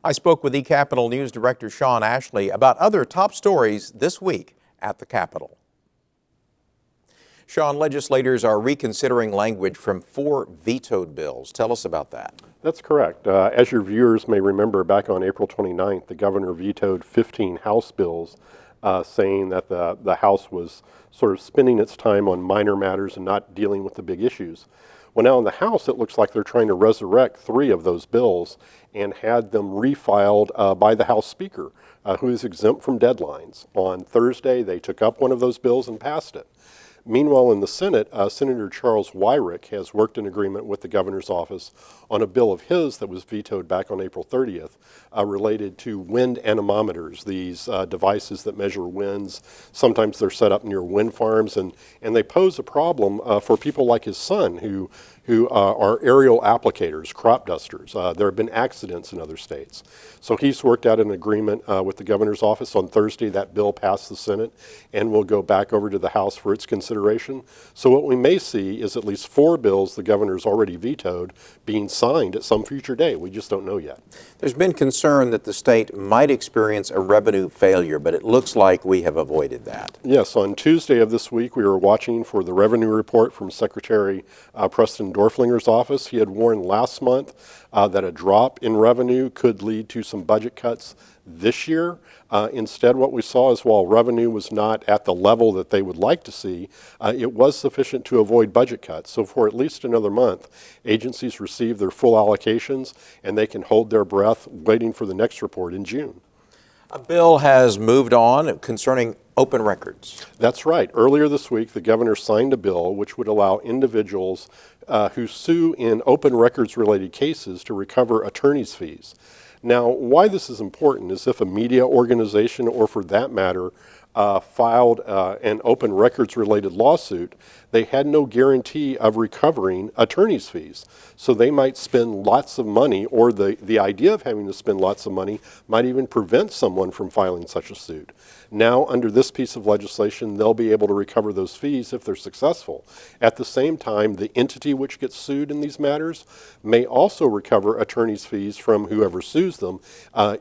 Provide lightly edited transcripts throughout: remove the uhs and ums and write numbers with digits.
I spoke with eCapitol News Director Sean Ashley about other top stories this week at the Capitol. Sean, legislators are reconsidering language from 4 vetoed bills. Tell us about that. That's correct. As your viewers may remember, back on April 29th, the governor vetoed 15 House bills, saying that the House was sort of spending its time on minor matters and not dealing with the big issues. Well, now in the House, it looks like they're trying to resurrect 3 of those bills and had them refiled by the House Speaker, who is exempt from deadlines. On Thursday, they took up one of those bills and passed it. Meanwhile, in the Senate, Senator Charles Wyrick has worked in agreement with the governor's office on a bill of his that was vetoed back on April 30th related to wind anemometers, these devices that measure winds. Sometimes they're set up near wind farms, and they pose a problem for people like his son who are aerial applicators, crop dusters. There have been accidents in other states. So he's worked out an agreement with the governor's office. On Thursday, that bill passed the Senate and will go back over to the House for its consideration. So what we may see is at least 4 bills the governor's already vetoed being signed at some future day. We just don't know yet. There's been concern that the state might experience a revenue failure, but it looks like we have avoided that. Yes, on Tuesday of this week, we were watching for the revenue report from Secretary Preston Dorflinger's office. He had warned last month that a drop in revenue could lead to some budget cuts this year. Instead, what we saw is while revenue was not at the level that they would like to see, it was sufficient to avoid budget cuts. So for at least another month, agencies receive their full allocations and they can hold their breath waiting for the next report in June. A bill has moved on concerning open records. That's right. Earlier this week, the governor signed a bill which would allow individuals who sue in open records related cases to recover attorney's fees. Now, why this is important is if a media organization, or for that matter, filed an open records related lawsuit, they had no guarantee of recovering attorney's fees. So they might spend lots of money, or the idea of having to spend lots of money might even prevent someone from filing such a suit. Now, under this piece of legislation, they'll be able to recover those fees if they're successful. At the same time, the entity which gets sued in these matters may also recover attorney's fees from whoever sues them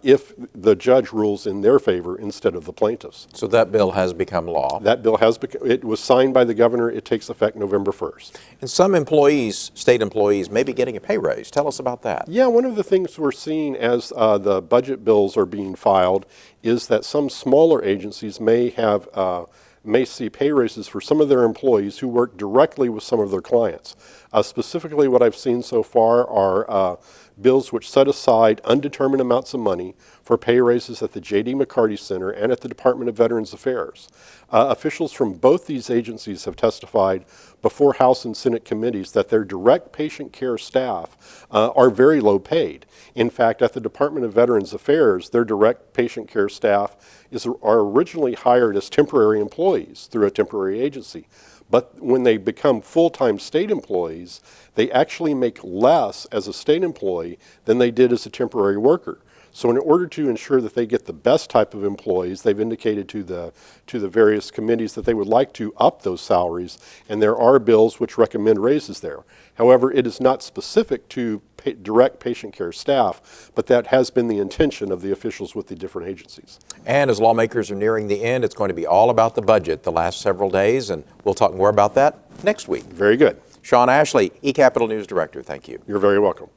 if the judge rules in their favor instead of the plaintiffs. So that bill has become law. That bill it was signed by the governor. It takes effect November 1st. And some employees, state employees, may be getting a pay raise. Tell us about that. Yeah, one of the things we're seeing as the budget bills are being filed is that some smaller agencies may see pay raises for some of their employees who work directly with some of their clients. Specifically, what I've seen so far are bills which set aside undetermined amounts of money for pay raises at the J.D. McCarty Center and at the Department of Veterans Affairs. Officials from both these agencies have testified before House and Senate committees that their direct patient care staff are very low paid. In fact, at the Department of Veterans Affairs, their direct patient care staff are originally hired as temporary employees through a temporary agency. But when they become full-time state employees, they actually make less as a state employee than they did as a temporary worker. So in order to ensure that they get the best type of employees, they've indicated to the various committees that they would like to up those salaries, and there are bills which recommend raises there. However, it is not specific to direct patient care staff, but that has been the intention of the officials with the different agencies. And as lawmakers are nearing the end, it's going to be all about the budget the last several days, and we'll talk more about that next week. Very good. Sean Ashley, eCapitol News Director, thank you. You're very welcome.